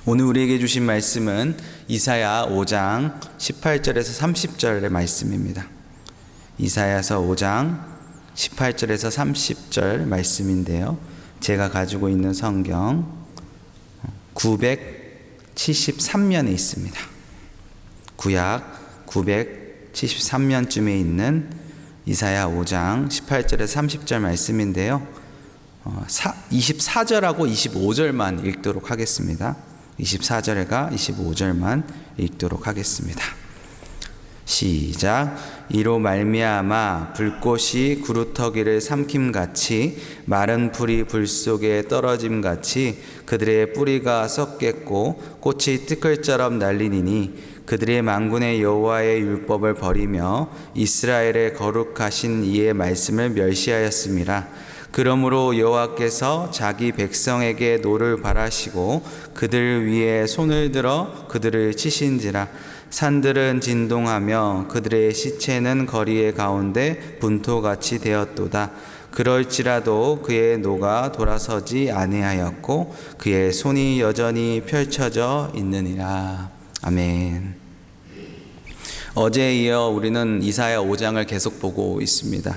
오늘 우리에게 주신 말씀은 이사야 5장 18절에서 30절의 말씀입니다. 이사야서 5장 18절에서 30절 말씀인데요. 제가 가지고 있는 성경 973면에 있습니다. 구약 973면쯤에 있는 이사야 5장 18절에서 30절 말씀인데요. 24절하고 25절만 읽도록 하겠습니다. 24절과 25절만 읽도록 하겠습니다. 시작. 이로 말미암아 불꽃이 구루터기를 삼킴같이 마른 풀이 불 속에 떨어짐같이 그들의 뿌리가 썩겠고 꽃이 티끌처럼 날리니니 그들의 만군의 여호와의 율법을 버리며 이스라엘의 거룩하신 이의 말씀을 멸시하였음이라. 그러므로 여호와께서 자기 백성에게 노를 바라시고 그들 위에 손을 들어 그들을 치신지라. 산들은 진동하며 그들의 시체는 거리의 가운데 분토같이 되었도다. 그럴지라도 그의 노가 돌아서지 아니하였고 그의 손이 여전히 펼쳐져 있느니라. 아멘. 어제에 이어 우리는 이사야 5장을 계속 보고 있습니다.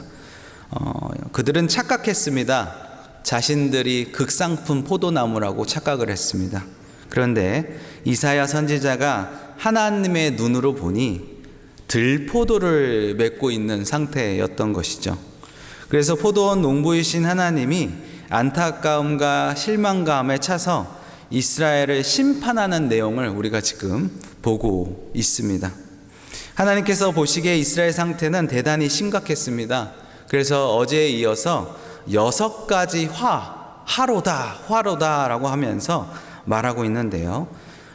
그들은 착각했습니다. 자신들이 극상품 포도나무라고 착각을 했습니다. 그런데 이사야 선지자가 하나님의 눈으로 보니 들포도를 맺고 있는 상태였던 것이죠. 그래서 포도원 농부이신 하나님이 안타까움과 실망감에 차서 이스라엘을 심판하는 내용을 우리가 지금 보고 있습니다. 하나님께서 보시기에 이스라엘 상태는 대단히 심각했습니다. 그래서 어제에 이어서 6가지 화로다라고 하면서 말하고 있는데요.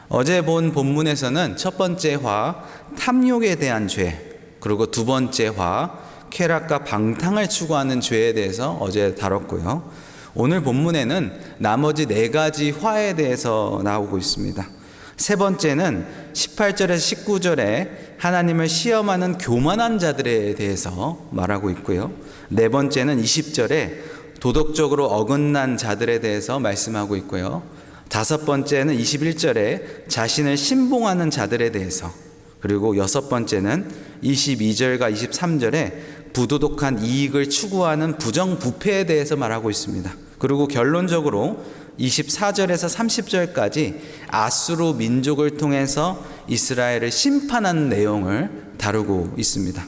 어제 본 본문에서는 첫 번째 화, 탐욕에 대한 죄, 그리고 두 번째 화, 쾌락과 방탕을 추구하는 죄에 대해서 어제 다뤘고요. 오늘 본문에는 나머지 4가지 화에 대해서 나오고 있습니다. 세 번째는 18절에서 19절에 하나님을 시험하는 교만한 자들에 대해서 말하고 있고요. 네 번째는 20절에 도덕적으로 어긋난 자들에 대해서 말씀하고 있고요. 다섯 번째는 21절에 자신을 신봉하는 자들에 대해서, 그리고 여섯 번째는 22절과 23절에 부도덕한 이익을 추구하는 부정부패에 대해서 말하고 있습니다. 그리고 결론적으로 24절에서 30절까지 아수르 민족을 통해서 이스라엘을 심판하는 내용을 다루고 있습니다.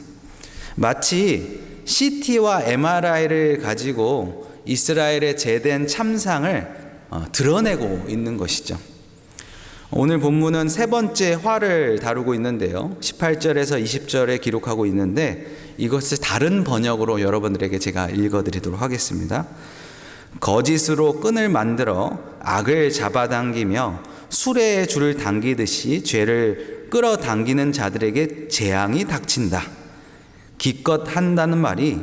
마치 CT와 MRI를 가지고 이스라엘의 제된 참상을 드러내고 있는 것이죠. 오늘 본문은 세 번째 화를 다루고 있는데요. 18절에서 20절에 기록하고 있는데 이것을 다른 번역으로 여러분들에게 제가 읽어드리도록 하겠습니다. 거짓으로 끈을 만들어 악을 잡아당기며 수레에 줄을 당기듯이 죄를 끌어당기는 자들에게 재앙이 닥친다. 기껏 한다는 말이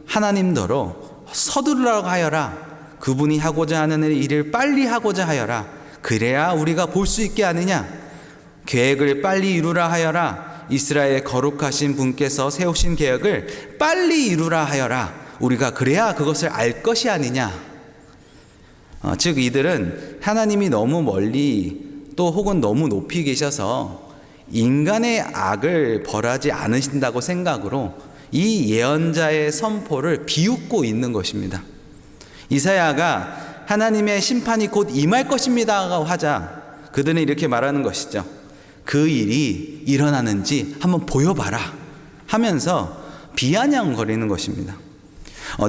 하나님더러 서두르라고 하여라. 그분이 하고자 하는 일을 빨리 하고자 하여라. 그래야 우리가 볼 수 있게 하느냐. 계획을 빨리 이루라 하여라. 이스라엘의 거룩하신 분께서 세우신 계획을 빨리 이루라 하여라. 우리가 그래야 그것을 알 것이 아니냐. 즉 이들은 하나님이 너무 멀리 또 혹은 너무 높이 계셔서 인간의 악을 벌하지 않으신다고 생각으로 이 예언자의 선포를 비웃고 있는 것입니다. 이사야가 하나님의 심판이 곧 임할 것입니다 하자 그들은 이렇게 말하는 것이죠. 그 일이 일어나는지 한번 보여봐라 하면서 비아냥거리는 것입니다.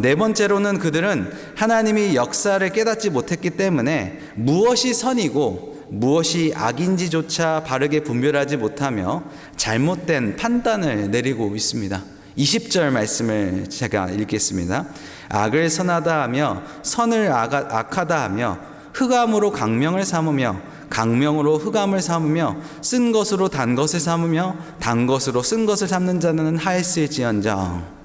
네 번째로는 그들은 하나님이 역사를 깨닫지 못했기 때문에 무엇이 선이고 무엇이 악인지조차 바르게 분별하지 못하며 잘못된 판단을 내리고 있습니다. 20절 말씀을 제가 읽겠습니다. 악을 선하다 하며 선을 악하다 하며 흑암으로 강명을 삼으며 강명으로 흑암을 삼으며 쓴 것으로 단 것을 삼으며 단 것으로 쓴 것을 삼는 자는 하였을지언정.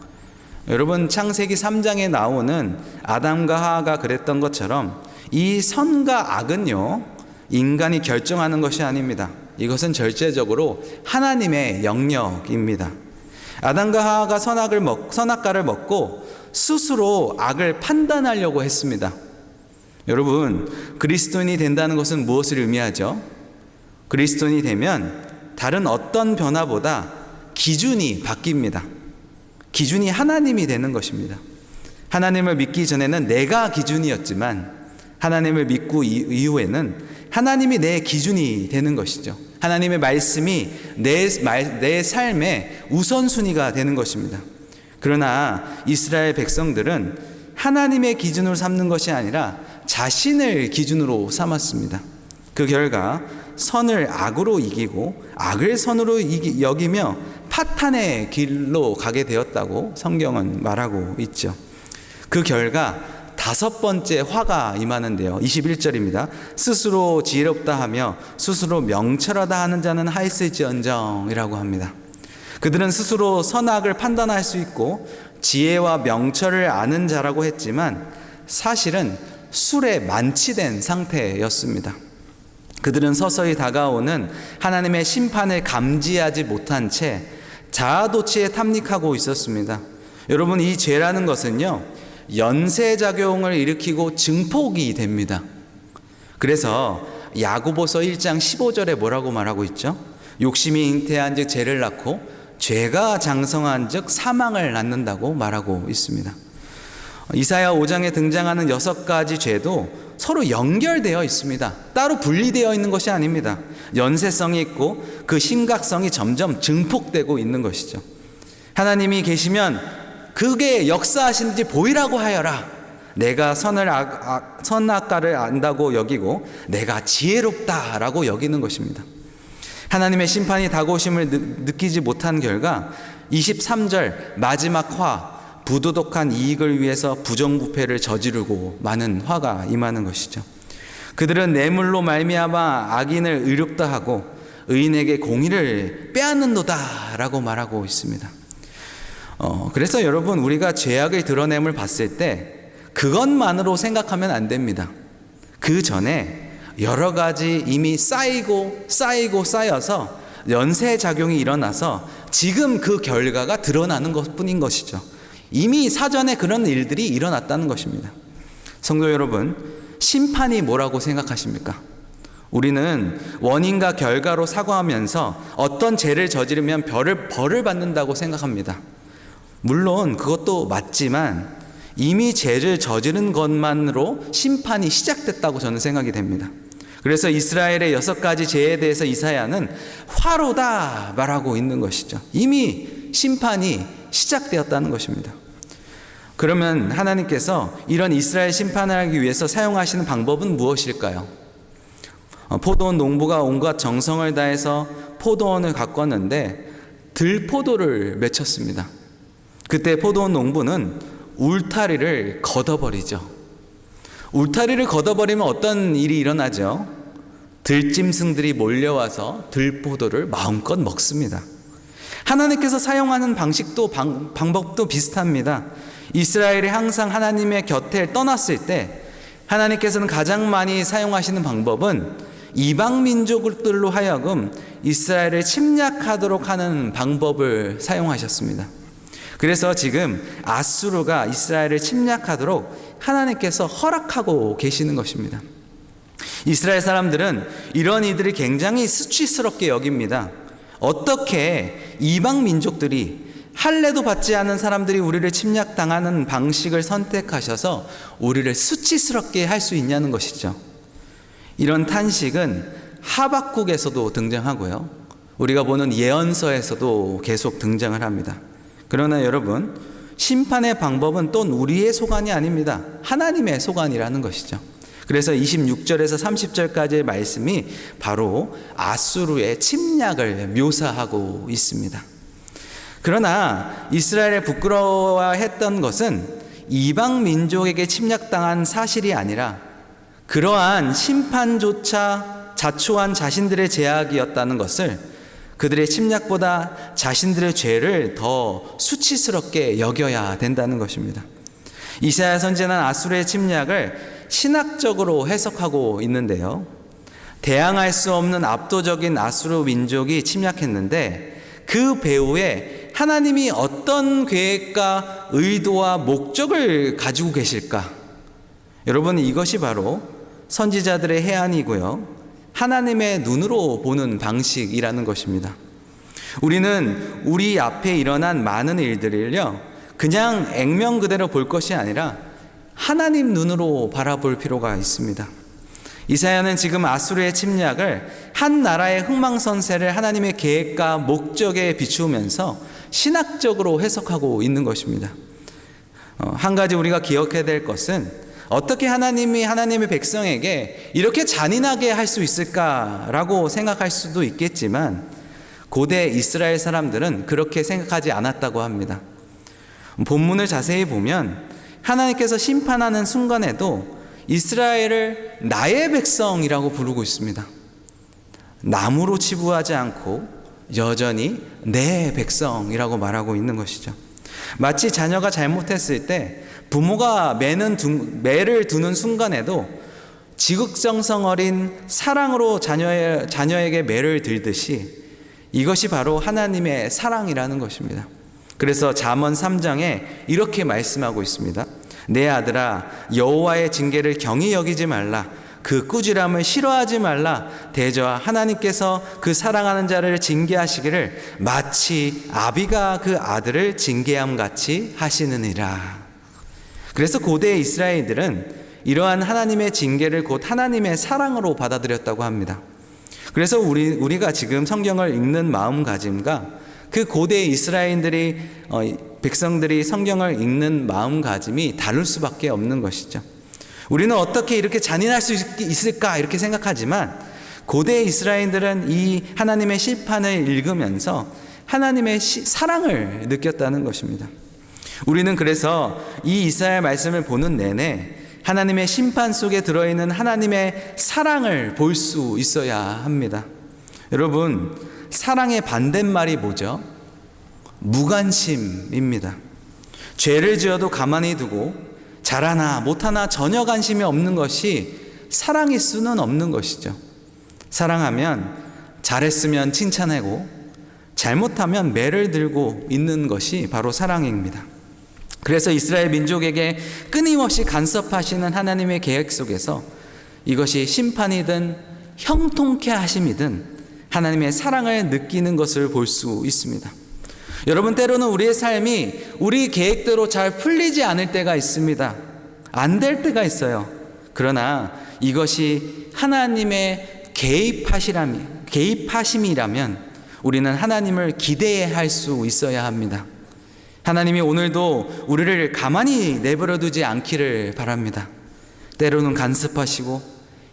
여러분, 창세기 3장에 나오는 아담과 하와가 그랬던 것처럼 이 선과 악은요, 인간이 결정하는 것이 아닙니다. 이것은 절대적으로 하나님의 영역입니다. 아담과 하와가 선악과를 먹고 스스로 악을 판단하려고 했습니다. 여러분, 그리스도인이 된다는 것은 무엇을 의미하죠? 그리스도인이 되면 다른 어떤 변화보다 기준이 바뀝니다. 기준이 하나님이 되는 것입니다. 하나님을 믿기 전에는 내가 기준이었지만 하나님을 믿고 이후에는 하나님이 내 기준이 되는 것이죠. 하나님의 말씀이 내 삶의 우선순위가 되는 것입니다. 그러나 이스라엘 백성들은 하나님의 기준으로 삼는 것이 아니라 자신을 기준으로 삼았습니다. 그 결과 선을 악으로 이기고 악을 선으로 여기며 파탄의 길로 가게 되었다고 성경은 말하고 있죠. 그 결과 5번째 화가 임하는데요. 21절입니다. 스스로 지혜롭다 하며 스스로 명철하다 하는 자는 하있을지언정이라고 합니다. 그들은 스스로 선악을 판단할 수 있고 지혜와 명철을 아는 자라고 했지만 사실은 술에 만취된 상태였습니다. 그들은 서서히 다가오는 하나님의 심판을 감지하지 못한 채 자아도취에 탐닉하고 있었습니다. 여러분, 이 죄라는 것은요, 연쇄작용을 일으키고 증폭이 됩니다. 그래서 야고보서 1장 15절에 뭐라고 말하고 있죠? 욕심이 잉태한 즉 죄를 낳고 죄가 장성한 즉 사망을 낳는다고 말하고 있습니다. 이사야 5장에 등장하는 6가지 죄도 서로 연결되어 있습니다. 따로 분리되어 있는 것이 아닙니다. 연쇄성이 있고 그 심각성이 점점 증폭되고 있는 것이죠. 하나님이 계시면 그게 역사하시는지 보이라고 하여라. 내가 선악과를 안다고 여기고 내가 지혜롭다라고 여기는 것입니다. 하나님의 심판이 다가오심을 느끼지 못한 결과 23절 마지막 화, 부도덕한 이익을 위해서 부정부패를 저지르고 많은 화가 임하는 것이죠. 그들은 뇌물로 말미암아 악인을 의롭다 하고 의인에게 공의를 빼앗는도다 라고 말하고 있습니다. 그래서 여러분, 우리가 죄악을 드러냄을 봤을 때 그것만으로 생각하면 안 됩니다. 그 전에 여러 가지 이미 쌓여서 연쇄작용이 일어나서 지금 그 결과가 드러나는 것뿐인 것이죠. 이미 사전에 그런 일들이 일어났다는 것입니다. 성도 여러분, 심판이 뭐라고 생각하십니까? 우리는 원인과 결과로 사고하면서 어떤 죄를 저지르면 벌을 받는다고 생각합니다. 물론 그것도 맞지만 이미 죄를 저지른 것만으로 심판이 시작됐다고 저는 생각이 됩니다. 그래서 이스라엘의 6가지 죄에 대해서 이사야는 화로다 말하고 있는 것이죠. 이미 심판이 시작되었다는 것입니다. 그러면 하나님께서 이런 이스라엘 심판을 하기 위해서 사용하시는 방법은 무엇일까요? 포도원 농부가 온갖 정성을 다해서 포도원을 가꿨는데 들포도를 맺혔습니다. 그때 포도원 농부는 울타리를 걷어버리죠. 울타리를 걷어버리면 어떤 일이 일어나죠? 들짐승들이 몰려와서 들포도를 마음껏 먹습니다. 하나님께서 사용하는 방식도 방법도 비슷합니다. 이스라엘이 항상 하나님의 곁에 떠났을 때 하나님께서는 가장 많이 사용하시는 방법은 이방 민족들로 하여금 이스라엘을 침략하도록 하는 방법을 사용하셨습니다. 그래서 지금 아수르가 이스라엘을 침략하도록 하나님께서 허락하고 계시는 것입니다. 이스라엘 사람들은 이런 이들을 굉장히 수치스럽게 여깁니다. 어떻게 이방 민족들이 할례도 받지 않은 사람들이 우리를 침략당하는 방식을 선택하셔서 우리를 수치스럽게 할 수 있냐는 것이죠. 이런 탄식은 하박국에서도 등장하고요, 우리가 보는 예언서에서도 계속 등장을 합니다. 그러나 여러분, 심판의 방법은 또 우리의 소관이 아닙니다. 하나님의 소관이라는 것이죠. 그래서 26절에서 30절까지의 말씀이 바로 아수르의 침략을 묘사하고 있습니다. 그러나 이스라엘을 부끄러워했던 것은 이방 민족에게 침략당한 사실이 아니라 그러한 심판조차 자초한 자신들의 죄악이었다는 것을, 그들의 침략보다 자신들의 죄를 더 수치스럽게 여겨야 된다는 것입니다. 이사야 선지자는 아수르의 침략을 신학적으로 해석하고 있는데요, 대항할 수 없는 압도적인 아수르 민족이 침략했는데 그 배후에 하나님이 어떤 계획과 의도와 목적을 가지고 계실까? 여러분, 이것이 바로 선지자들의 해안이고요, 하나님의 눈으로 보는 방식이라는 것입니다. 우리는 우리 앞에 일어난 많은 일들을요, 그냥 액면 그대로 볼 것이 아니라 하나님 눈으로 바라볼 필요가 있습니다. 이사야는 지금 아수르의 침략을 한 나라의 흥망선쇠를 하나님의 계획과 목적에 비추면서 신학적으로 해석하고 있는 것입니다. 한 가지 우리가 기억해야 될 것은 어떻게 하나님이 하나님의 백성에게 이렇게 잔인하게 할 수 있을까라고 생각할 수도 있겠지만 고대 이스라엘 사람들은 그렇게 생각하지 않았다고 합니다. 본문을 자세히 보면 하나님께서 심판하는 순간에도 이스라엘을 나의 백성이라고 부르고 있습니다. 남으로 치부하지 않고 여전히 내 백성이라고 말하고 있는 것이죠. 마치 자녀가 잘못했을 때 부모가 매를 두는 순간에도 지극정성 어린 사랑으로 자녀에게 매를 들듯이 이것이 바로 하나님의 사랑이라는 것입니다. 그래서 잠언 3장에 이렇게 말씀하고 있습니다. 내 아들아, 여호와의 징계를 경히 여기지 말라. 그 꾸지람을 싫어하지 말라. 대저와 하나님께서 그 사랑하는 자를 징계하시기를 마치 아비가 그 아들을 징계함 같이 하시느니라. 그래서 고대 이스라엘들은 이러한 하나님의 징계를 곧 하나님의 사랑으로 받아들였다고 합니다. 그래서 우리가 지금 성경을 읽는 마음가짐과 그 고대 이스라엘들이 백성들이 성경을 읽는 마음가짐이 다를 수밖에 없는 것이죠. 우리는 어떻게 이렇게 잔인할 수 있을까 이렇게 생각하지만 고대 이스라엘들은 이 하나님의 심판을 읽으면서 하나님의 사랑을 느꼈다는 것입니다. 우리는 그래서 이 이사야 말씀을 보는 내내 하나님의 심판 속에 들어있는 하나님의 사랑을 볼 수 있어야 합니다. 여러분, 사랑의 반대말이 뭐죠? 무관심입니다. 죄를 지어도 가만히 두고 잘하나 못하나 전혀 관심이 없는 것이 사랑일 수는 없는 것이죠. 사랑하면 잘했으면 칭찬하고 잘못하면 매를 들고 있는 것이 바로 사랑입니다. 그래서 이스라엘 민족에게 끊임없이 간섭하시는 하나님의 계획 속에서 이것이 심판이든 형통케 하심이든 하나님의 사랑을 느끼는 것을 볼 수 있습니다. 여러분, 때로는 우리의 삶이 우리 계획대로 잘 풀리지 않을 때가 있습니다. 안 될 때가 있어요. 그러나 이것이 하나님의 개입하심이라면 우리는 하나님을 기대할 수 있어야 합니다. 하나님이 오늘도 우리를 가만히 내버려 두지 않기를 바랍니다. 때로는 간섭하시고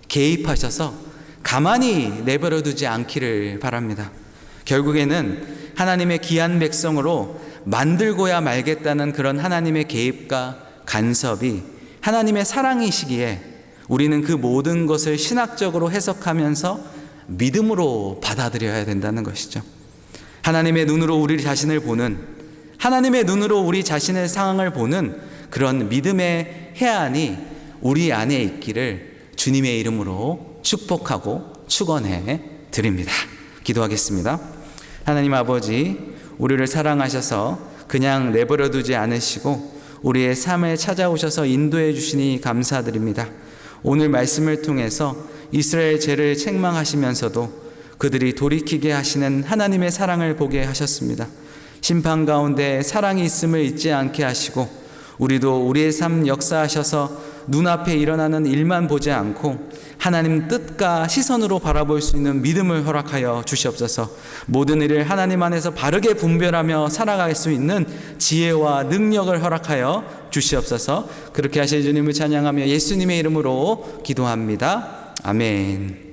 개입하셔서 가만히 내버려 두지 않기를 바랍니다. 결국에는 하나님의 귀한 백성으로 만들고야 말겠다는 그런 하나님의 개입과 간섭이 하나님의 사랑이시기에 우리는 그 모든 것을 신학적으로 해석하면서 믿음으로 받아들여야 된다는 것이죠. 하나님의 눈으로 우리 자신을 보는, 하나님의 눈으로 우리 자신의 상황을 보는 그런 믿음의 해안이 우리 안에 있기를 주님의 이름으로 축복하고 축원해 드립니다. 기도하겠습니다. 하나님 아버지, 우리를 사랑하셔서 그냥 내버려 두지 않으시고 우리의 삶에 찾아오셔서 인도해 주시니 감사드립니다. 오늘 말씀을 통해서 이스라엘 죄를 책망하시면서도 그들이 돌이키게 하시는 하나님의 사랑을 보게 하셨습니다. 심판 가운데 사랑이 있음을 잊지 않게 하시고 우리도 우리의 삶 역사하셔서 눈앞에 일어나는 일만 보지 않고 하나님 뜻과 시선으로 바라볼 수 있는 믿음을 허락하여 주시옵소서. 모든 일을 하나님 안에서 바르게 분별하며 살아갈 수 있는 지혜와 능력을 허락하여 주시옵소서. 그렇게 하실 주님을 찬양하며 예수님의 이름으로 기도합니다. 아멘.